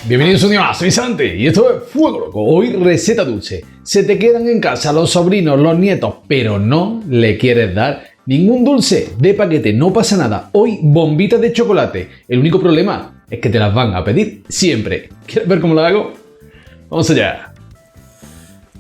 Bienvenidos un día más, soy Santi y esto es Fuego Loco. Hoy receta dulce. Se te quedan en casa los sobrinos, los nietos, pero no le quieres dar ningún dulce de paquete, no pasa nada. Hoy bombitas de chocolate. El único problema es que te las van a pedir siempre. ¿Quieres ver cómo lo hago? Vamos allá.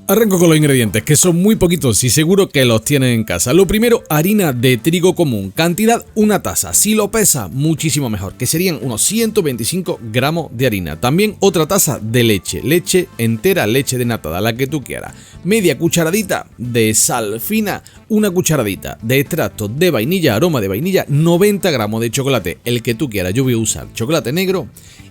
Arranco con los ingredientes, que son muy poquitos y seguro que los tienes en casa. Lo primero, harina de trigo común, cantidad una taza. Si lo pesa, muchísimo mejor, que serían unos 125 gramos de harina. También otra taza de leche, leche entera, leche denatada, la que tú quieras. Media cucharadita de sal fina, una cucharadita de extracto de vainilla, aroma de vainilla, 90 gramos de chocolate, el que tú quieras. Yo voy a usar chocolate negro.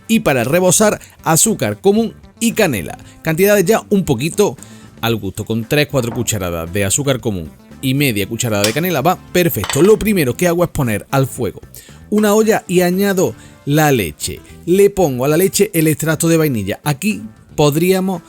Y para rebosar, azúcar común y canela. Cantidades ya un poquito al gusto, con 3-4 cucharadas de azúcar común y media cucharada de canela va perfecto. Lo primero que hago es poner al fuego una olla y añado la leche. Le pongo a la leche el extracto de vainilla. Aquí podríamos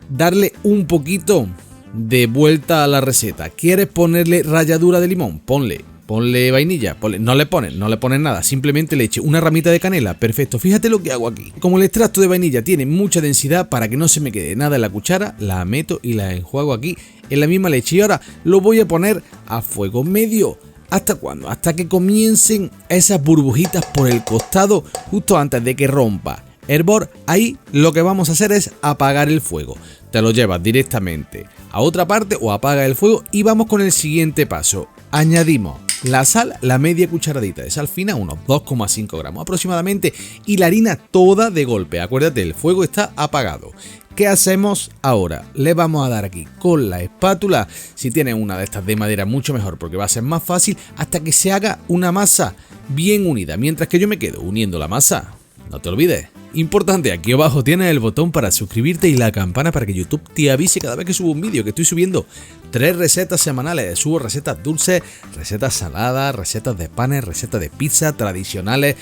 darle un poquito de vuelta a la receta. ¿Quieres ponerle ralladura de limón? Ponle vainilla, no le pones nada, simplemente le eche una ramita de canela, perfecto. Fíjate lo que hago aquí. Como el extracto de vainilla tiene mucha densidad, para que no se me quede nada en la cuchara, la meto y la enjuago aquí en la misma leche. Y ahora lo voy a poner a fuego medio. ¿Hasta cuándo? Hasta que comiencen esas burbujitas por el costado, justo antes de que rompa hervor. Ahí lo que vamos a hacer es apagar el fuego. Te lo llevas directamente a otra parte o apaga el fuego y vamos con el siguiente paso. Añadimos la sal, la media cucharadita de sal fina, unos 2,5 gramos aproximadamente, y la harina toda de golpe. Acuérdate, el fuego está apagado. ¿Qué hacemos ahora? Le vamos a dar aquí con la espátula, si tienes una de estas de madera mucho mejor porque va a ser más fácil, hasta que se haga una masa bien unida. Mientras que yo me quedo uniendo la masa, no te olvides. Importante, aquí abajo tienes el botón para suscribirte y la campana para que YouTube te avise cada vez que subo un vídeo, que estoy subiendo 3 recetas semanales. Subo recetas dulces, recetas saladas, recetas de panes, recetas de pizza tradicionales,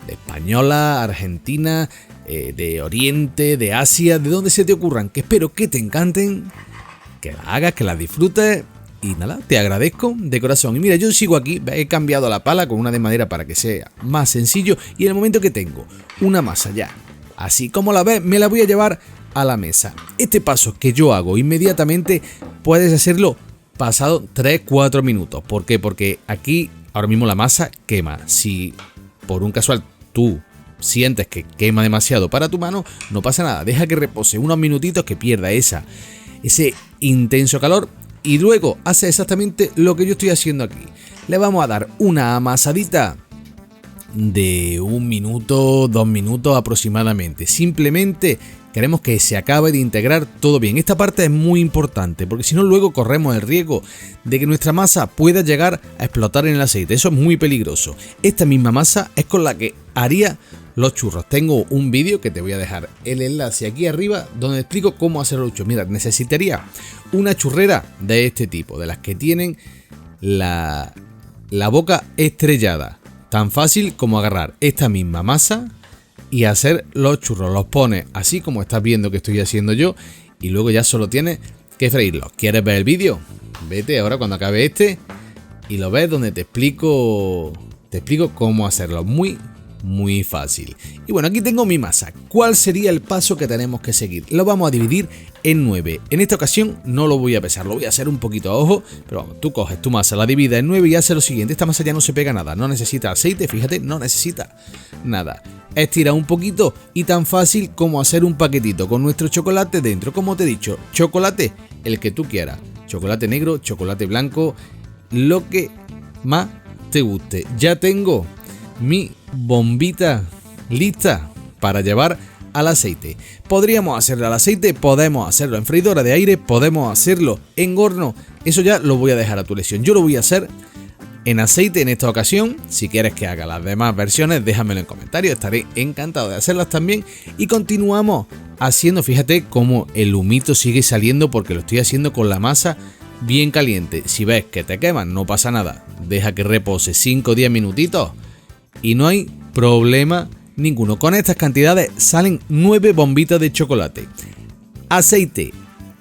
de española, argentina, de Oriente, de Asia, de donde se te ocurran, que espero que te encanten, que las hagas, que las disfrutes. Y nada, te agradezco de corazón. Y mira, yo sigo aquí, he cambiado la pala con una de madera para que sea más sencillo. Y en el momento que tengo una masa ya, así como la ves, me la voy a llevar a la mesa. Este paso que yo hago inmediatamente, puedes hacerlo pasado 3-4 minutos. ¿Por qué? Porque aquí ahora mismo la masa quema. Si por un casual tú sientes que quema demasiado para tu mano, no pasa nada. Deja que repose unos minutitos, que pierda ese intenso calor. Y luego hace exactamente lo que yo estoy haciendo aquí. Le vamos a dar una amasadita de 1 minuto, 2 minutos aproximadamente. Simplemente queremos que se acabe de integrar todo bien. Esta parte es muy importante porque si no luego corremos el riesgo de que nuestra masa pueda llegar a explotar en el aceite. Eso es muy peligroso. Esta misma masa es con la que haría los churros. Tengo un vídeo que te voy a dejar el enlace aquí arriba donde explico cómo hacer los churros. Mira, necesitaría una churrera de este tipo, de las que tienen la boca estrellada. Tan fácil como agarrar esta misma masa y hacer los churros. Los pones así como estás viendo que estoy haciendo yo y luego ya solo tienes que freírlos. ¿Quieres ver el vídeo? Vete ahora cuando acabe este y lo ves donde te explico cómo hacerlo. Muy fácil. Y bueno, aquí tengo mi masa. ¿Cuál sería el paso que tenemos que seguir? Lo vamos a dividir en 9. En esta ocasión no lo voy a pesar, lo voy a hacer un poquito a ojo, pero vamos, tú coges tu masa, la divides en 9 y haces lo siguiente. Esta masa ya no se pega nada, no necesita aceite, fíjate, no necesita nada. Estira un poquito y tan fácil como hacer un paquetito con nuestro chocolate dentro. Como te he dicho, chocolate el que tú quieras. Chocolate negro, chocolate blanco, lo que más te guste. Ya tengo mi bombita lista para llevar al aceite. Podríamos hacerlo al aceite, podemos hacerlo en freidora de aire, podemos hacerlo en horno. Eso ya lo voy a dejar a tu elección. Yo lo voy a hacer en aceite en esta ocasión. Si quieres que haga las demás versiones, déjamelo en comentarios. Estaré encantado de hacerlas también. Y continuamos haciendo, fíjate cómo el humito sigue saliendo porque lo estoy haciendo con la masa bien caliente. Si ves que te queman, no pasa nada. Deja que repose 5 o 10 minutitos y no hay problema ninguno. Con estas cantidades salen 9 bombitas de chocolate. Aceite.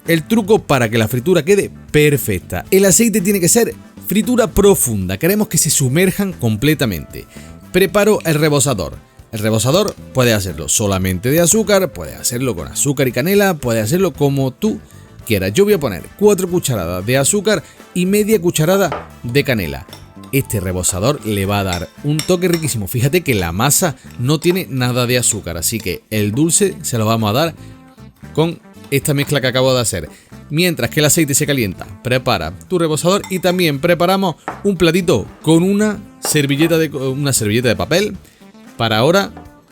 El truco para que la fritura quede perfecta. El aceite tiene que ser fritura profunda. Queremos que se sumerjan completamente. Preparo el rebosador. El rebosador puedes hacerlo solamente de azúcar, puedes hacerlo con azúcar y canela, puedes hacerlo como tú quieras. Yo voy a poner 4 cucharadas de azúcar y media cucharada de canela. Este rebosador le va a dar un toque riquísimo. Fíjate que la masa no tiene nada de azúcar, así que el dulce se lo vamos a dar con esta mezcla que acabo de hacer. Mientras que el aceite se calienta, prepara tu rebosador y también preparamos un platito con una servilleta de papel para ahora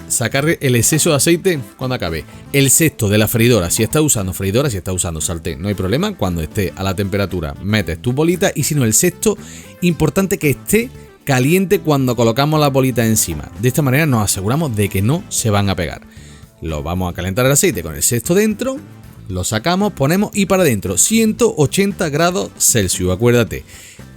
sacar el exceso de aceite cuando acabe. El cesto de la freidora, si estás usando freidora, si estás usando sartén, no hay problema. Cuando esté a la temperatura metes tu bolita, y si no, el cesto, importante que esté caliente cuando colocamos la bolita encima. De esta manera nos aseguramos de que no se van a pegar. Lo vamos a calentar el aceite con el cesto dentro, lo sacamos, ponemos y para adentro 180 grados Celsius, acuérdate.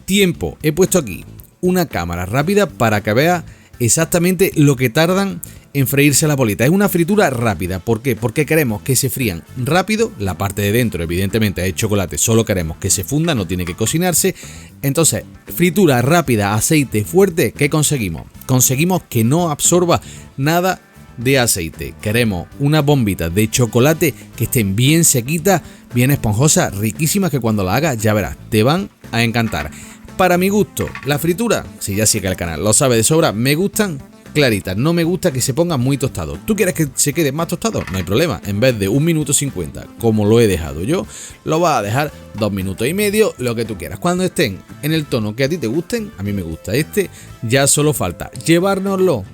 Tiempo, he puesto aquí una cámara rápida para que veas exactamente lo que tardan en freírse la bolita. Es una fritura rápida. ¿Por qué? Porque queremos que se frían rápido. La parte de dentro, evidentemente, es chocolate. Solo queremos que se funda, no tiene que cocinarse. Entonces, fritura rápida, aceite fuerte. ¿Qué conseguimos? Conseguimos que no absorba nada de aceite. Queremos unas bombitas de chocolate que estén bien sequitas, bien esponjosas, riquísimas, que cuando la hagas, ya verás, te van a encantar. Para mi gusto, la fritura, si ya sigue el canal, lo sabe de sobra, me gustan claritas, no me gusta que se pongan muy tostados. ¿Tú quieres que se quede más tostado? No hay problema, en vez de 1 minuto 50, como lo he dejado yo, lo vas a dejar 2 minutos y medio, lo que tú quieras. Cuando estén en el tono que a ti te gusten, a mí me gusta este, ya solo falta llevárnoslo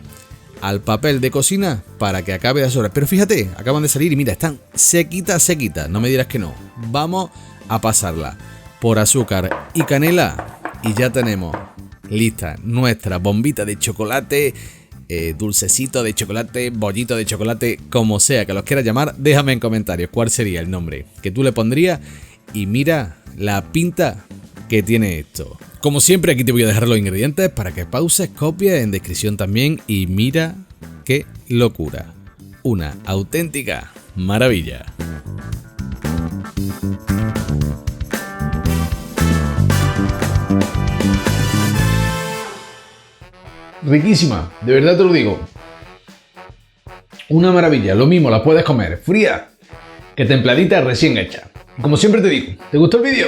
al papel de cocina para que acabe de sobra. Pero fíjate, acaban de salir y mira, están sequitas, no me dirás que no. Vamos a pasarla por azúcar y canela. Y ya tenemos lista nuestra bombita de chocolate, dulcecito de chocolate, bollito de chocolate, como sea que los quieras llamar. Déjame en comentarios cuál sería el nombre que tú le pondrías. Y mira la pinta que tiene esto. Como siempre, aquí te voy a dejar los ingredientes para que pauses, copies, en descripción también. Y mira qué locura. Una auténtica maravilla. Riquísima, de verdad te lo digo. Una maravilla, lo mismo la puedes comer fría que templadita recién hecha. Como siempre te digo, ¿te gustó el vídeo?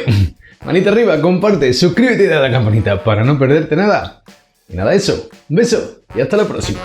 Manita arriba, comparte, suscríbete y dale a la campanita para no perderte nada. Y nada de eso, un beso y hasta la próxima.